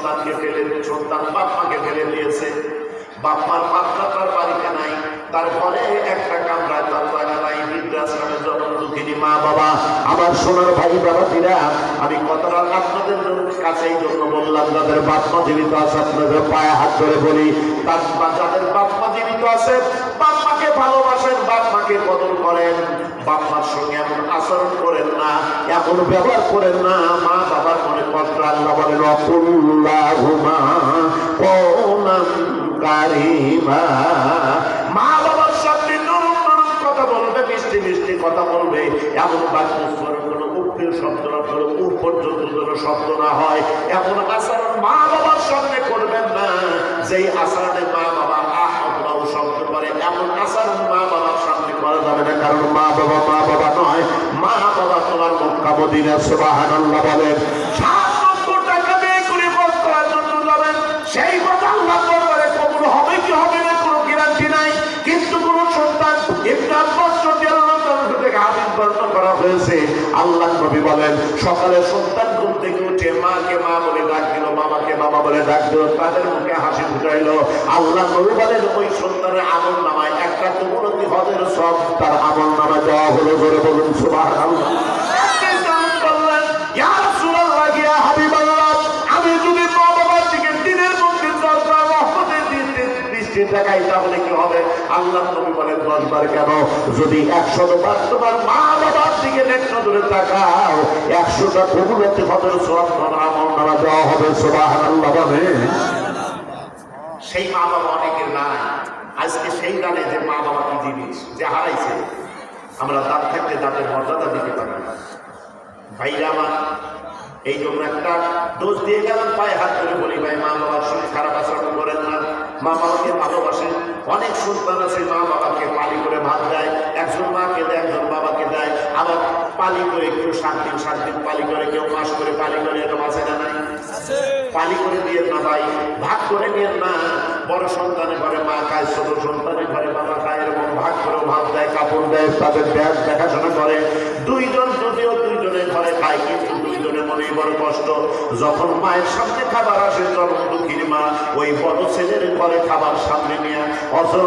সন্তানকে ফেলে, সন্তান বাপ মাকে ফেলে দিয়েছে, বাপ মার পাত্রাটার বাড়িতে নাই, তারপরে একটা কামরায় তার জায়গা নাই, বৃদ্ধাশ্রমে জন্ম দুঃখিনী মা বাবা। আমার সোনার ভাই বাবাজিরা, আমি কথাটা আপনাদের কাছে এই জন্য বললাম, যাদের বাপ মা জীবিত আছে আপনাদের পায়ে হাত ধরে বলি, যাদের বাপ মা জীবিত আছে বাপ মাকে ভালোবাসেন, বাপ মাকে কদর করেন, বাপ মার সঙ্গে এমন আচরণ করেন না, এমন ব্যবহার করেন না। মা বাবার মনে কষ্ট, আল্লাহ বলেন অকুল্লাহুমা কওলান কারীমা। মা বাবার সাথে নরম নরম কথা বলবে, মিষ্টি মিষ্টি কথা বলবে, এমন বাক্য উচ্চারণ কোনো উঠে শব্দ না, কোনো উঠ পর্যন্ত যেন শব্দ না হয়, এমন আচরণ মা বাবার সামনে করবেন না। যেই আচরণে মা বাবা আহ আল্লাহ শব্দ করে, এমন আচরণ মা বাবার সামনে করা যাবে না। কারণ মা বাবা নয়, মা বাবা তোমার মক্কা মদিনা। সুবহানাল্লাহ বলেন। 7 লক্ষ টাকা দিয়ে করে বস করার জন্য যাবেন, সেই কথা আল্লাহ দরবারে কবুল হবে কি হবে না কোনো গ্যারান্টি নাই। কিন্তু কোন সন্তান ইবনে আব্বাস রাদিয়াল্লাহু তাআলা থেকে হাদিস বর্ণনা করা হয়েছে, আল্লাহর নবী বলেন, সকালে সন্তান ঘুম থেকে উঠে মাকে মা বলে ডাক দিল, বাবাকে বাবা বলে ডাক দিল, তাদের মুখে হাসি ফুটাইলো। আল্লাহর নবী বলেন, ওই সন্তানের আমল নামায় একটা কুমরতি হজের সব তার আমল নামায় দেওয়া হলো। জোরে বলুন সুবহানাল্লাহ। ইয়া রাসূলুল্লাহ, ইয়া হাবিবাল্লাহ, আমি যদি মা বাবার দিকে দিনের মধ্যে 10 বার রহমতের দৃষ্টি দেখাই তাহলে কি হবে? আল্লাহর নবী বলেন 10 বার কেন, যদি 100 বার তোমার মা বাবার দিকে নেক নজরে তাকাও, 100টা কুমরতি হজের সব তোমার আমল নামায় দেওয়া হবে। সুবহানাল্লাহ বলেন। সেই মা বাবা অনেকের নাই আজকে, সেই জানে যে মা বাবা কি জিনিস, যে হারাইছে। আমরা দাঁত থাকতে দাঁতের মর্যাদা দিতে পারি না। ভাইরা আমার, এই জন্য একটা দোষ দিয়ে গেলাম, পায়ে হাত করে বলি, ভাই মা বাবার সঙ্গে খারাপ আচরণ করেন না, মা বাবাকে ভালোবাসেন। অনেক সন্তান আছে মা বাবাকে পালি করে ভাত দেয়, একজন মাকে দেয়, একজন বাবাকে দেয়, আবার পালি করে কেউ 7 দিন 7 দিন পালি করে, কেউ মাস করে পালি করে, এরকম আছে না নাই? পালি করে দিয়ে না ভাই, ভাগ করে নিয়ে না। বড় সন্তানের ঘরে মা খায়, ছোট সন্তানের ঘরে বাবা খায়, এরকম ভাগ করে ভাত দেয়, কাপড় দেয়, তাদের ব্যাগ দেখাশোনা করে। দুইজন যদিও দুইজনের ঘরে খায়, কিন্তু দুইজনের মনে বড় কষ্ট। যখন মায়ের সামনে খাবার আসে, জন্ম দুঃখীর মা ওই বড় ছেলের ঘরে খাবার সামনে নিয়ে অজর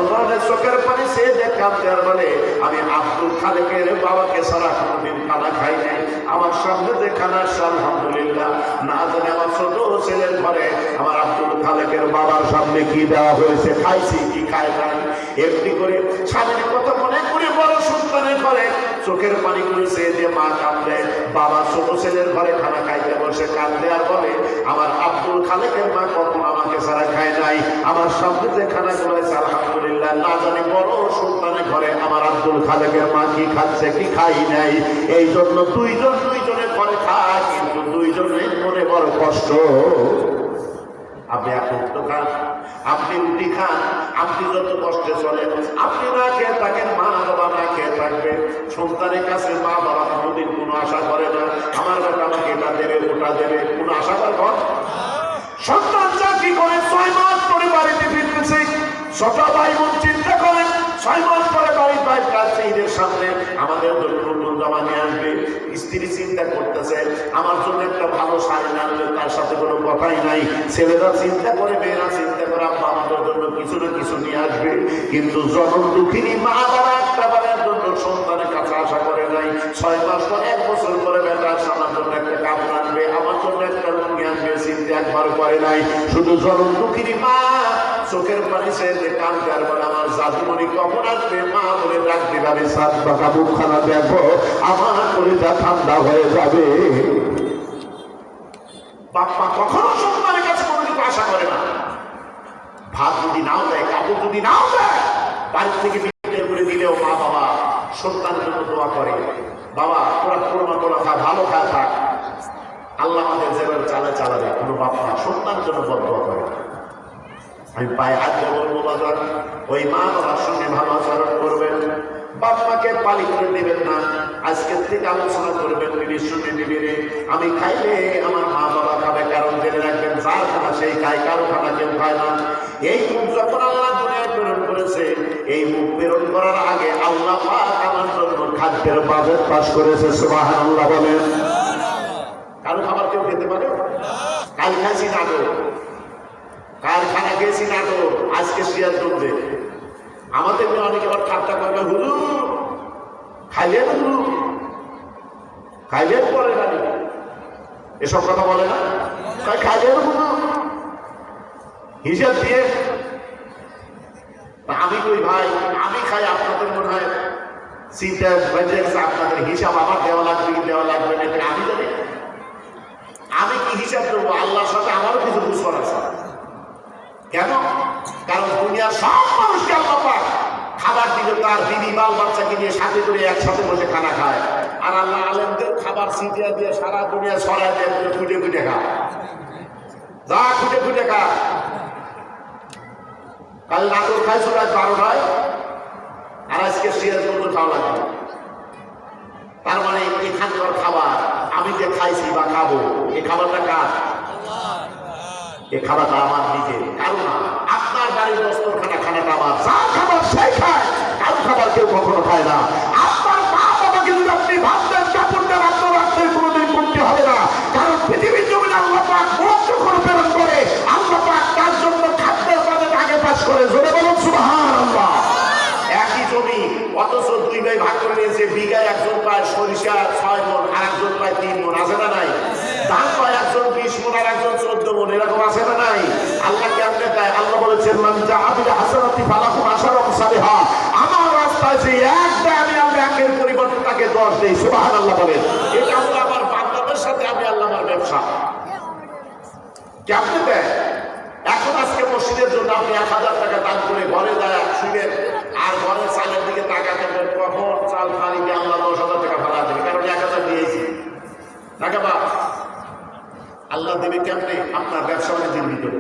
চোখের পানি সে কাঁদতে আর বলে, আমি আব্দুল খালেকের বাবাকে ছাড়া কোনোদিন খানা খাই নাই, আমার সামনে যে খানা আসছে আলহামদুলিল্লাহ, না জানে আমার ছোট ছেলের ঘরে আমার আব্দুল খালেকের বাবার সামনে কি দেওয়া হয়েছে, খাইছি কি খাই নাই। এমনি করে স্বামীর কথা মনে করে বড় সন্তানের ঘরে চোখের পানি করেছে যে মা কাঁদলে, বাবা ছোট ছেলের ঘরে খানা খাইতে বসে কাঁদলে আর বলে, আমার আব্দুল খালেকের মা কখন আমাকে ছাড়া খায় নাই, আমার সামনে যে খানা করেছে আলহামদুলিল্লাহ, না জানি বড় সন্তানের ঘরে আমার আব্দুল খালেকের মা কি খাচ্ছে কি খাই নাই। এই জন্য দুইজনের ঘরে খায়, কিন্তু দুইজনের মনে বড় কষ্ট। আপনি এখন তো খান, আপনি রুটি খান, আপনি যত কষ্টে চলেন, আপনি না খেয়ে থাকেন, মা বাবা না খেয়ে থাকবে। সন্তানের কাছে মা বাবা কোনোদিন কোনো আশা করে না, আমার বাবা আমাকে এটা দেবে ওটা দেবে, কোনো আশা করে কর। সন্তান চাকরি করে 6 মাস পরে বাড়িতে ফিরতেছে, ছোট ভাই বোন চিন্তা করেন 6 মাস পরে বাড়ির বাইরে কাছে ঈদের সামনে আমাদের নতুন জামা নিয়ে আসবে। স্ত্রী চিন্তা করতেছে, আমার জন্য একটা ভালো শাড়ি না আনলে তার সাথে কোনো কথাই নাই। ছেলেরা চিন্তা করে, মেয়েরা চিন্তা করে, আব্বা আমাদের জন্য কিছু না কিছু নিয়ে আসবে। কিন্তু জনম দুঃখিনী মা বাবা একটা বারের জন্য সন্তানের কাছে আশা করে নাই। 6 মাস পর 1 বছর পরে বেটা আমার জন্য একটা কাপড় আনবে, আমার জন্য একটা লুঙ্গি আনবে, চিন্তা একবার করে নাই। শুধু জনম দুঃখিনী মা চোখের পানি সে কাঁদতে আর বলে, আমার জাদুমণি কখন আসবে, মা বলে ডাক দিবে, আমি 7 টাকা মুখখানা দেখবো, আমার কলিজা ঠান্ডা হয়ে যাবে। বাপ্পা কখনো সন্তানের কাছে কোনো কিছু আশা করে না। ভাত যদি নাও দেয়, কাপড় যদি নাও দেয়, বাড়ি থেকে বিক্রি করে দিলেও মা বাবা সন্তানের জন্য দোয়া করে, বাবা তোরা পুরোনো তোলা খা, ভালো খা থাক, আল্লাহ আমাদের যেভাবে চালাবে। কোনো বাপ্পা সন্তানের জন্য বদদোয়া করে। আমি পায়ে হাত দিয়ে বলবো, বাজার ওই মা বাবার সঙ্গে ভালো আচরণ করবেন, বাপ মাকে পালি করে দেবেন না। আজকের থেকে আলোচনা করবেন বিবির সঙ্গে, বিবিরে আমি খাইলে আমার মা বাবা খাবে, কারণ জেনে রাখবেন যার খানা সেই খায়, কারো খানা কেউ খায় না। এই মুখ যখন আল্লাহ দুনিয়ায় প্রেরণ করেছে, এই মুখ প্রেরণ করার আগে আল্লাহ পাক আমার জন্য খাদ্যের বাজেট পাস করেছে। সুবহানাল্লাহ বলেন। কারো খাবার কেউ খেতে পারে? কাল খাইছি নাটক, কারখানা গেছি নাটক, আজকে শিয়ার জমবে। আমাদের অনেকে আবার ঠাট্টা করবে, হুজুর খাইলেন, হুজুর খাইলেন পরে নাকি এসব কথা বলে না, খাইলেন হুজুর হিসাব দিয়ে। আমি কই ভাই আমি খাই, আপনাদের মনে হয় চিন্তা বেঁচে গেছে, আপনাদের হিসাব আমার দেওয়া লাগবে কি দেওয়া লাগবে না এটা আমি জানি। আমি কি হিসাব দেবো? আল্লাহর সাথে আমারও কিছু দুশ্মন আছে। কেন? কারণ দুনিয়ার সব মানুষকে আল্লাহ পাক খাবার দিলে তার বিবি বাল বাচ্চাকে নিয়ে সাথে করে একসাথে বসে খানা খায়, আর আল্লাহ আলেমদের খাবার ছিটিয়ে দিয়ে সারা দুনিয়া ছড়ায় দিয়ে খুঁটে খুঁটে খা, যা খুঁটে খুঁটে খা। কাল নাটক খাইছো রাত 12টায়, আর আজকে সিয়াজ মতো খাওয়া লাগবে। তার মানে এখানকার খাবার আমি যে খাইছি বা খাবো, এই খাবারটা কার? এই খাবারটা আমার নিজের, কারো না। আপনার বাড়ির দস্তরখানা খানাটা আমার, যা খাবার সেই খায়, কারো খাবার কেউ কখনো খায় না। আপনার মা বাবাকে যদি আপনি ভাবতেন কাপড়টা আপনার রাখতে কোনোদিন করতে হবে না, কারণ পৃথিবীর জমিনে আল্লাহ পাক মোট যখন প্রেরণ করে আল্লাহ পাক তার জন্য খাদ্যের বাজেট আগে পাস করে। জোরে বলুন সুবহানাল্লাহ। একই জমি অথচ দুই ভাই ভাগ করে নিয়েছে, বিঘায় একজন পায় সরিষা 6 মণ আর একজন পায় 3 মণ, আছে না নাই? ধান পায় একজন 20 মণ আর একজন 14 মণ, এরকম আছে না নাই? আল্লাহ কেমনে দেয়? আল্লাহ বলেছেন মান জাআ বিল হাসানাতি ফালাহু আশরু আমসালিহা। আমার রাস্তায় যে এক দেয় আমি আল্লাহ একের পরিবর্তে তাকে 10 দেই। সুবহানাল্লাহ বলেন। এটা হলো আমার বান্দাদের সাথে আমি আল্লাহ আমার ব্যবসা। কেমনে দেয়? এখন আজকে মসজিদের জন্য আপনি 1000 টাকা দান করে ঘরে যায় শুনেন, আর ঘরের চালের দিকে তাকাতে কখন চাল খালি দিয়ে আল্লাহ 10,000 টাকা ভাড়া দেবে, কারণ 1000 দিয়েছি টাকা বা আল্লাহ দেবে কেমনে? আপনার ব্যবসা বাণিজ্যের ভিতরে,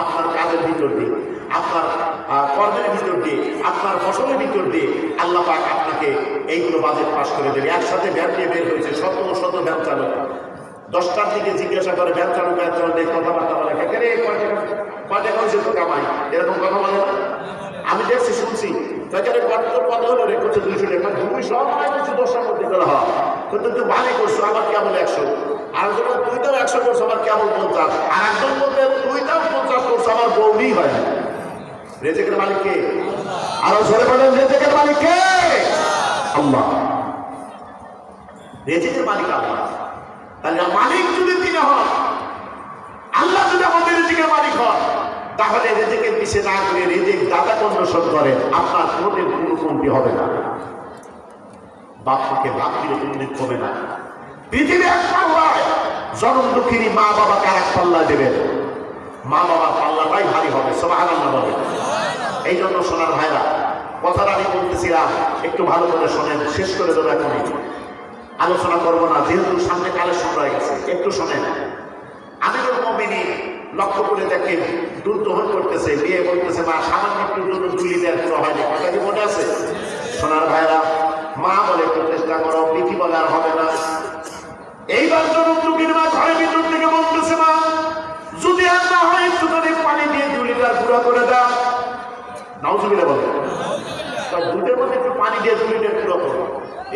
আপনার কাজের ভিতর দিয়ে, আপনার কর্মের ভিতর দিয়ে, আপনার ফসলের ভিতর দিয়ে আল্লাহ পাক আপনাকে এইগুলো বাজেট পাস করে দেবে। একসাথে ভ্যান নিয়ে বের হয়েছে শত শত ভ্যান চালক, 10টার দিকে জিজ্ঞাসা করে ভ্যান চালক কথাবার্তা বলে, কয় টাকা হয়েছে তো কামাই, এরকম কথা বলে না? আমি দেখছি শুনছি, কত হলো রে? করছে 200 টাকা। 200 10টার মধ্যে করা হয়, কিন্তু তুই ভালো করছো, আবার কেমন 100, আর তুই তাও 100 করছো, আমার কেমন 50, আর একজন বলতে তুই তাও 50 করছো, আমার বউনি হয়। রেজেকের মালিক কে? আরো জোরে বলেন, রেজেকের মালিক কে? আল্লাহ। রেজেকের মালিক আল্লাহ। তাহলে মালিক যদি তিনি হন, আল্লাহ যদি আমাদের রেজেকের মালিক হন, তাহলে রেজেকের পিছে না করে রেজেক দাতা কন্যসন করেন, আপনার কোনোদিন কোনো কমতি হবে না। বাপকে বাপ দিলে কোনোদিন কমে না। পৃথিবী এক পাল্লায়, জনম দুঃখিনী মা বাবাকে আর এক পাল্লায় দেবেন, মা বাবার পাল্লাটাই ভারী হবে। সুবহানাল্লাহ বলেন। এই জন্য সোনার ভাইরা, কথাটা আমি বলতেছিলাম, একটু ভালো করে শোনেন, শেষ করে দেবো এখনই, আলোচনা করবো না, যেহেতু সামনে কালেকশন রয়ে গেছে, একটু শোনেন। আমিরুল মুমিনিন লক্ষ্য করে দেখেন, দুধ দহন করতেছে, বিয়ে বলতেছে, মা সামান্য একটু দুধ 2 লিটার পুরো হয়নি, কথা কি মনে আছে? সোনার ভাইরা, মা বলে একটু চেষ্টা করো, পিঠি বলে আর হবে না। এইবার জনম দুঃখীর মা ঘরের ভিতর থেকে বলতেছে, মা যদি আর না হয় একটু পানি দিয়ে 2 লিটার পুরো করে দাও। নাউজুবিল্লাহ বলে, দুধের মধ্যে একটু পানি দিয়ে 2 লিটার পুরো করো।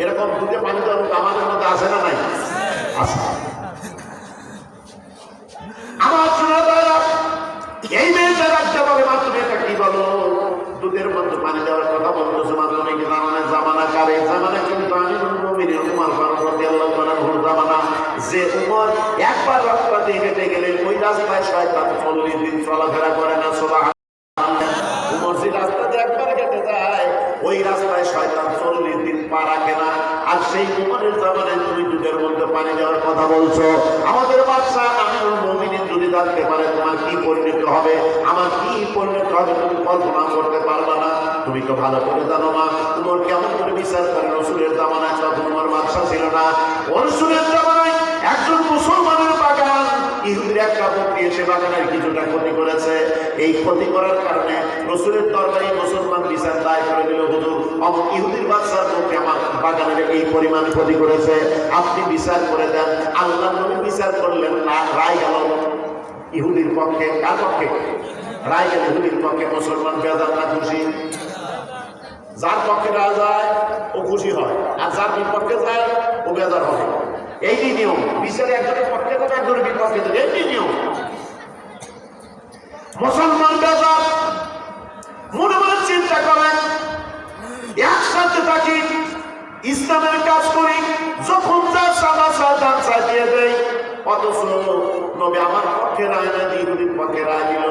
এরকম দুধে পানি দেওয়ার মতো আমাদের মধ্যে আছে না নাই? আছে। আমার শোনা দাদা, এই মেয়েটা রাখতে পারে, মা তুমি এটা কি বলো? দুধের মধ্যে পানি দেওয়ার কথা বলতেছে, মা তুমি কি জানো না জামানা কারে? জামানা কিন্তু আমিরুল মুমিনিন উমর ফারুক রাদিয়াল্লাহু তাআলার জামানা, যে উমর একবার রাস্তাতে হেঁটে গেলে ওই রাস্তায় শয়তান 40 দিন চলাফেরা করে না। সুবহানাল্লাহ। উমর যে রাস্তাতে একবার হেঁটে যায়, ওই রাস্তায় শয়তান 40 দিন পা রাখে না। আর সেই উমরের জামানায় তুমি দুধের মধ্যে পানি দেওয়ার কথা বলছো। আমাদের বাদশা আমিরুল মুমিনিন যদি জানতে পারে তোমার কি পরিণত হবে, আমার কি পরিণত হবে, তুমি কল্পনা করতে পারবে না। তুমি তো ভালো করে জানো মা, উমর কেমন করে বিচার করে। রাসূলের জামানায় তখন উমর বাদশা ছিল না। রাসূলের জামানায় একজন মুসলমানের বাগান, ইহুদির একটা বকরি এসে বাগানের কিছুটা ক্ষতি করেছে। এই ক্ষতি করার কারণে রাসূলের দরবারে মুসলমান বিচার দায় করে দিল, হুজুর অমুক ইহুদির বাদশার বকরি আমার বাগানের এই পরিমাণ ক্ষতি করেছে, আপনি বিচার করে দেন। আল্লাহ নবী বিচার করলেন, রায় গেল ইহুদির পক্ষে। কার পক্ষে? রায় গেল ইহুদির পক্ষে। মুসলমান বেজার না খুশি? যার পক্ষে রায় যায় ও খুশি হয়, আর যার বিপক্ষে যায় ও বেজার হবে। এই নিয়ম, বিচারে একজনের পক্ষে দেবে, একজনের বিপক্ষে দেবে, এই নিয়ম। মুসলমান বেজার, মনে মনে চিন্তা করেন, একসাথে থাকি, ইসলামের কাজ করি, যখন যা সাদা সাদা দিয়ে দেয়, অথচ নবী আমার পক্ষে রায় না দিয়ে নবীর পক্ষে রায় দিল।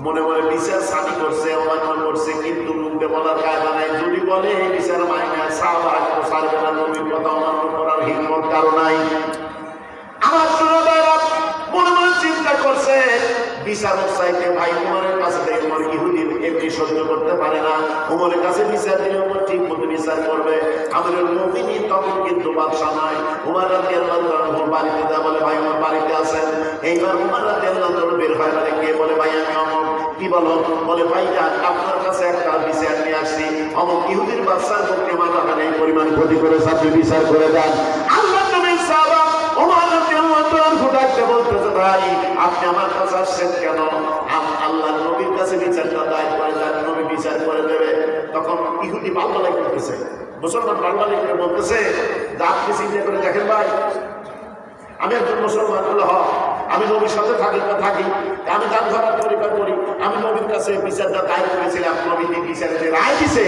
মনে মনে বিচার সানি করছে, অমান্য করছে, কিন্তু মুখে বলার কায়দা নাই। যদি বলে এই বিচার মাইনা সাহাবারা কেউ ছাড়বে না, নবীর কথা অমান্য করার হিম্মত কারো নাই। আমার ছোটবেলা মনে মনে চিন্তা করছে, বিচারক চাইতে ভাই উমরের কাছে দেয়, উমর ইহুদি এমনি সহ্য করতে পারে না, উমরের কাছে বিচার দিলে উমর ঠিক মতো বিচার করবে। আমাদের মুমিন তখন কিন্তু বাদশা নাই। উমর রাদিয়াল্লাহু আনহু বাড়িতে যা বলে, ভাই উমর বাড়িতে আছেন। এইবার উমর রাদিয়াল্লাহু আনহু বের হয়, মানে কে বলে, ভাই আমি অমর। কি বলো? বলে, ভাই আপনার কাছে একটা বিচার নিয়ে আসছি, অমর ইহুদির বাদশার পক্ষে মাথা মানে এই পরিমাণ ক্ষতি করেছে, আপনি বিচার করে দেন। আল্লাহ নবীর সাহাবা উমর রাদিয়াল্লাহু আনহু ডাকতে বলতেছে, ভাই আপনি আমার কাছে আসছেন কেন? আল্লাহ নবীর কাছে বিচারটা দায় করে দেন, নবী বিচার করে দেবে। তখন ইহুদি বালবালাই করতেছে, মুসলমান বালবালাই করে বলতেছে যে আপনি চিন্তা করে দেখেন ভাই, আমি একজন মুসলমান বলে আমি নবীর সাথে থাকি, আমি দান ধরার পরিবার করি, আমি নবীর কাছে বিচারটা দায়ের করেছিলাম, নবী বিচারে যে রায় দিছে,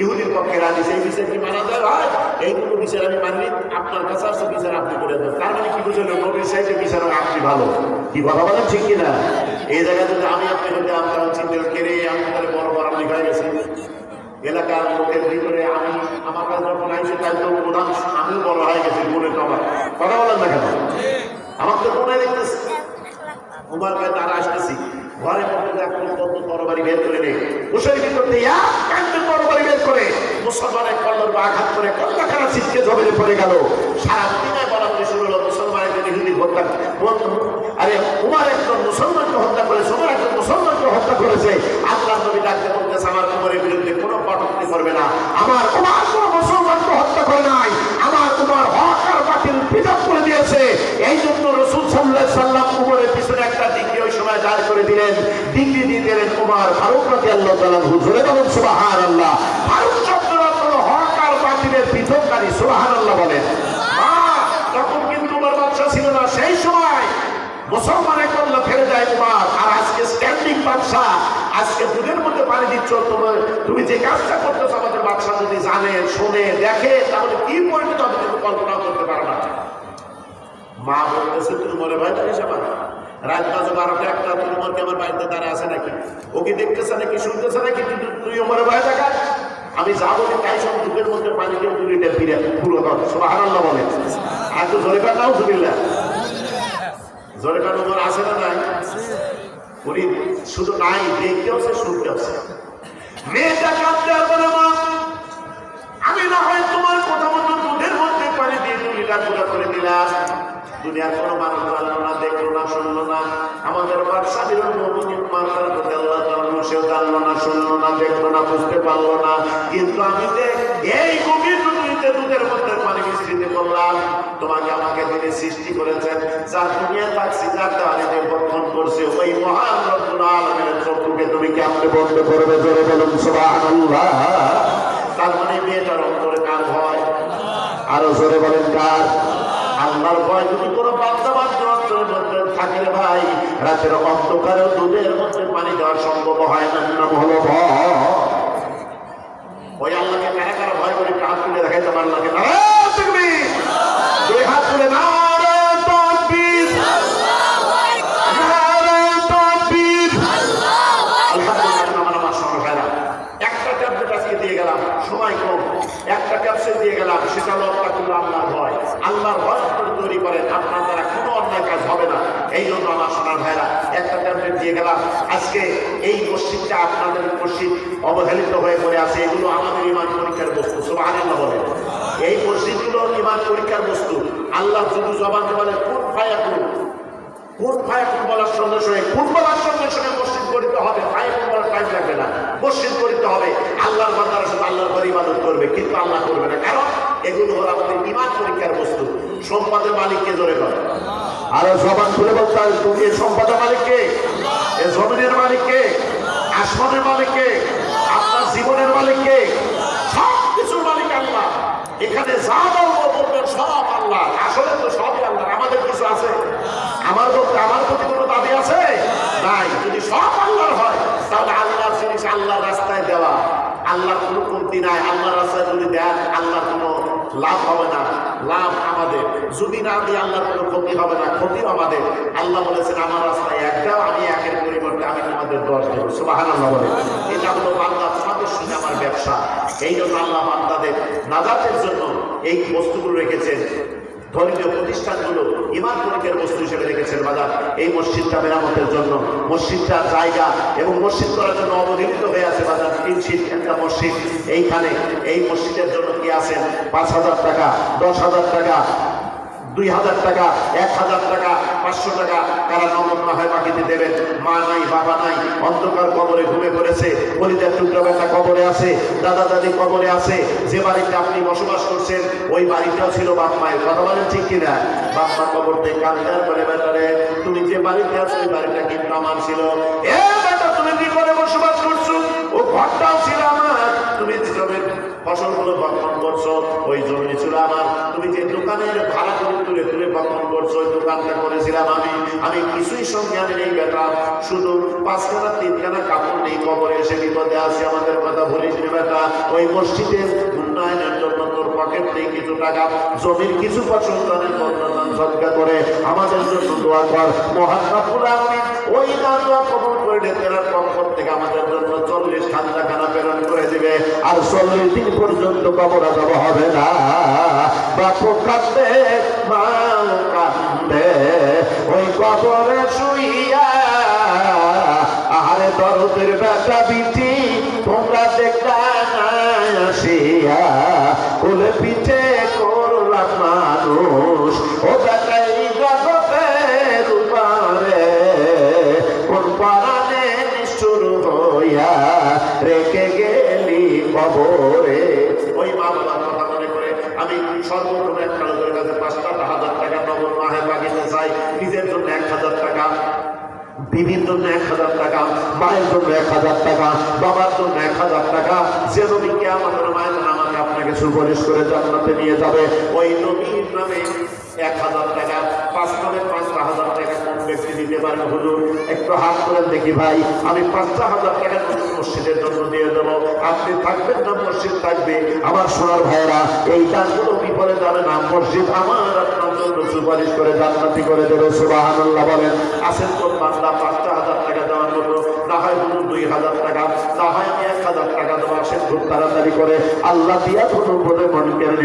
ইহুদির পক্ষে রায় দিছে, এই বিচার কি মানা যায় ভাই? এইগুলো বিচার আমি মানি, আপনার কাছে আসছে বিচার আপনি করে দেন। তার মানে কি বুঝলেন? নবীর সাইডে বিচার আপনি ভালো। কি কথা বলেন, ঠিক কিনা? এই জায়গায় যদি আমি আপনি হতে আপনার চিন্তা কেড়ে আমি তাহলে বড় বড় আমি হয়ে গেছি এলাকার লোকের ভিতরে। আমি আমার কাছে যখন আইসি তাই তো প্রধান, আমিও বড় হয়ে গেছি মনে তো আমার। কথা বলেন না কেন? আমার তো মনে দেখতেছি উমার ভাই তারা আসতেছি, ঘরের মধ্যে কত তরবারি বের করে নেই, মুসের ভিতর দিয়ে তরবারি বের করে মুসলমানের কল্লর বা আঘাত করে কল্লাখানা ছিটকে জমিনে পড়ে গেল। সারা দিনে বলা বলে শুরু হলো মুসলমানের জন্য হিন্দি হত্যা। আরে উমার একজন মুসলমানকে হত্যা করেছে, উমার একজন মুসলমানকে হত্যা করেছে। আল্লাহ নবী ডাকতে বলতেছে, আমার উমরের বিরুদ্ধে কোনো কটূক্তি করবে না, আমার উমার কোনো মুসলমানকে হত্যা করে নাই, আমার উমার হক আর বাতিল পৃথক করে দিয়েছে। এই জন্য রাসূল সাল্লাল্লাহু আলাইহি সাল্লাম উমরের পিছনে একটা ডিগ্রি ওই সময় দাঁড় করে দিলেন, ডিগ্রি দিয়ে দিলেন উমর ফারুক রাদিয়াল্লাহু তাআলা আনহু। জোরে বলুন সুবহানাল্লাহ। ফারুক শব্দটা হলো হক আর বাতিলের পৃথককারী। সুবহানাল্লাহ বলেন। তখন কিন্তু উমর বাদশা ছিল না, সেই সময় মুসলমানের কল্লা ফেলে দেয় উমর। আর আজকে স্ট্যান্ডিং বাদশা, আজকে দুধের মধ্যে পানি দিচ্ছ, তুমি যে কাজটা করতেছো আমাদের বাদশা যদি জানে, শোনে, দেখে, তাহলে কি পরিণত হবে তুমি কল্পনা করতে পারো না। মা বলতেছে, তুই মরে ভয় থাকিস আমার, রাত বাজে 12টা 1টা, তুই মরকে আমার বাড়িতে দাঁড়া আছে নাকি, ও কি দেখতেছে নাকি, শুনতেছে নাকি, তুই মরে ভয় থাকা? আমি যা বলি তাই সব দুধের মধ্যে পানি দিয়ে তুলিটা ফিরে পুরো কর। সুবহানাল্লাহ বলে। আর তো জোরে কার নাউজুবিল্লাহ, জোরে কার উমর আছে না নাই? উনি শুধু নাই, দেখতে হচ্ছে, শুনতে হচ্ছে। মেয়েটা কাঁদতে আর বলে, মা আমি না হয় তোমার কথা মতো দুধের মধ্যে পানি দিয়ে তুলিটা পুরো করে দিলাম, দুনিয়ার কোনো মানুষ জানলো না, দেখলো না, শুনলো না। আমাদের বাদশাহীর মুমিন মাতার প্রতি আল্লাহ তাআলা সেও জানলো না, শুনলো না, দেখলো না, বুঝতে পারলো না। কিন্তু আমি যে এই গভীর দুনিয়াতে দুধের মধ্যে পানি মিশ্রিত করলাম, তোমাকে আমাকে তিনি সৃষ্টি করেছেন, যার দুনিয়া থাকছি, যার দ্বারে বন্ধন করছে, ওই মহান রব্বুল আলামিনের চক্ষুকে তুমি কেমনে বন্ধ করবে? জোরে বলুন সুবহানাল্লাহ। তার মানে মেয়েটার অন্তরে কার ভয়? আরো জোরে বলেন কার? আল্লাহর ভয় যদি কোনো বান্দা অন্তরের মধ্যে থাকে ভাই, রাতের অন্ধকারে দুধের মধ্যে পানি দেওয়া সম্ভব হয় না। নাম হলো ভয়। ওই আল্লাহকে কারা কারা ভয় করে হাত তুলে দেখাইতে পারল না? দুই হাত তুলে না। একটা ট্যাবলেট আজকে দিয়ে গেলাম, সময় কম, একটা ক্যাপসুল দিয়ে গেলাম, সেটা হলো আল্লাহর ভয়। আল্লাহর ভয় তৈরি করেন, আপনার দ্বারা কোনো অন্যায় কাজ হবে না। এই জন্য আমার সোনার ভাইরা একটা ট্যাবলেট দিয়ে গেলাম। আজকে এই মসজিদটা আপনাদের মসজিদ অবহেলিত হয়ে পড়ে আছে, এগুলো আমাদের ঈমান পরীক্ষার বস্তু। সুবহানাল্লাহ বলেন। এই মসজিদগুলো ঈমান পরীক্ষার বস্তু। আল্লাহ যদি জবানে বলে কুন ফায়াকুন, কোন ফায়াকুন বলার সঙ্গে সঙ্গে, কোন বলার সঙ্গে সঙ্গে মসজিদ গড়িতে হবে, ফায়াকুন বলার টাইম লাগবে না, মসজিদ গড়িতে হবে। আল্লাহর বান্দারা শুধু আল্লাহর ঘরে ইবাদত করবে, কিন্তু আল্লাহ করবে না, কারণ এগুলো হলো আমাদের ঈমান পরীক্ষার বস্তু। সম্পদের মালিককে জোরে করে আরো জবান খুলে বলতে হবে, তুমি এই সম্পদের মালিককে, এই জমিনের মালিককে, আসমানের মালিককে, আপনার জীবনের মালিককে, সব কিছুর মালিক আল্লাহ। এখানে যা বলবো বলবেন সব আল্লাহ, আসলে তো সবই আল্লাহ। আমাদের কিছু আছে? আমার প্রতি কোনো দাবি আছে? নাই। যদি সব আল্লাহর হয় তাহলে আল্লাহর জিনিস আল্লাহর রাস্তায় দেওয়া, আল্লাহর কোনো কমতি নাই। আল্লাহর রাস্তায় যদি দেন আল্লাহর কোনো লাভ হবে না, লাভ আমাদের। যদি না দিয়ে আল্লাহর কোনো ক্ষতি হবে না, ক্ষতিও আমাদের। আল্লাহ বলেছেন আমার রাস্তায় এক দাও, আমি একের পরিবর্তে আমি তোমাদের 10 দেব। সুবহানাল্লাহ বলে। এটা হলো বান্দার সাথে আমার ব্যবসা। এই জন্য আল্লাহ বান্দাদের নাজাতের জন্য এই বস্তুগুলো রেখেছেন। ধর্মীয় প্রতিষ্ঠানগুলো ইমান পরীক্ষার বস্তু হিসেবে রেখেছেন বাজার। এই মসজিদটা মেরামতের জন্য, মসজিদটার জায়গা এবং মসজিদ করার জন্য অবহেলিত হয়ে আছে বাজার। 3 শীট একটা মসজিদ। এইখানে এই মসজিদের জন্য কি আছেন 5,000 টাকা, 10,000 টাকা, 2,000 টাকা, 1,000 টাকা, 500 টাকা তারা নগদ না হয় বাকিতে দেবেন। মা নাই, বাবা নাই, অন্ধকার কবরে ঘুমে পড়েছে, কলিজার টুকরা বেটা কবরে আছে, দাদা দাদি কবরে আছে। যে বাড়িতে আপনি বসবাস করছেন ওই বাড়িটাও ছিল বাপ মায়ের। কথা বলেন ঠিক কিনা? বাপ মা কবর থেকে কান্দার করে বেটারে তুমি যে বাড়িতে আছো ওই বাড়িটা কিন্তু আমার ছিল। এ বেটা তুমি কি করে বসবাস করছো? ও ঘরটাও ছিল আমার। তুমি জমির ফসলগুলো বক্ষণ করছো, ওই জমি ছিল আমার। তুমি যে দোকানের ভাড়া করে তুলে তুলে বক্ষণ করছো ওই দোকানটা করেছিলাম আমি কিছুই সঙ্গে আমি নেই বেটা। শুধু 5খানা 3খানা কাপড় নেই, কবরে এসে বিপদে আছি। আমাদের কথা বলিস রে বেটা। ওই মসজিদের উন্নয়নের জন্য তোর পকেট নেই কিছু টাকা, জমির কিছু ফসলের বর্ণদান সদকা করে আমাদের জন্য দোয়া কর। মহান রব্বুল আলামিন ওই দোয়া কবুল করে তেরার পক্ষ থেকে আমাদের জন্য 40 খানা প্রেরণ করে দিবে। আর 40 দিন পর্যন্ত কবর আযাব হবে না। বাপু কাঁদে, মাও কাঁদে ওই কবরে শুইয়া। আহারে দরদের বেটা বিটি তোমরা দেখতা না আসিয়া, কোলে পিঠে করলাম মানুষ। ও বেটাই জগতের উপরে কোন পারানে নিষ্ঠুর হইয়া রেখে গেলি কবরে। ওই মা বাবার কথা মনে করে আমি সর্বপ্রথম একটা লোকের কাছে 5,000 টাকা নগদ মাহে বাগিতে চাই। নিজের জন্য 1,000 টাকা, বিবির জন্য 1,000 টাকা, মায়ের জন্য 1,000 টাকা, বাবার জন্য 1,000 টাকা। যে নবী কিয়ামতের ময়দানে আমাকে আপনাকে সুপারিশ করে জান্নাতে নিয়ে যাবে, ওই নবীর নামে 1,000 টাকা, 5 নামে 5,000 টাকা কোন ব্যক্তি দিতে পারেন? হুজুর একটু হাত করেন দেখি ভাই। আমি 5,000 টাকা মসজিদের জন্য দিয়ে দেবো। আপনি থাকবেন না মসজিদ থাকবে। আমার সোনার ভাইরা এই দানগুলো বিপদে যাবে না, মসজিদ আমার আপনার জন্য সুপারিশ করে জান্নাতি করে দেবে। সুবহানাল্লাহ বলেন। আসেন কোন বান্দা 5,000 টাকা দেওয়ার মতো, না হয় 2,000 টাকা, না হয় আমি 1,000 টাকা দেবো। আসেন খুব তাড়াতাড়ি করে আল্লাহ দিয়া কোনো বলে মন কেন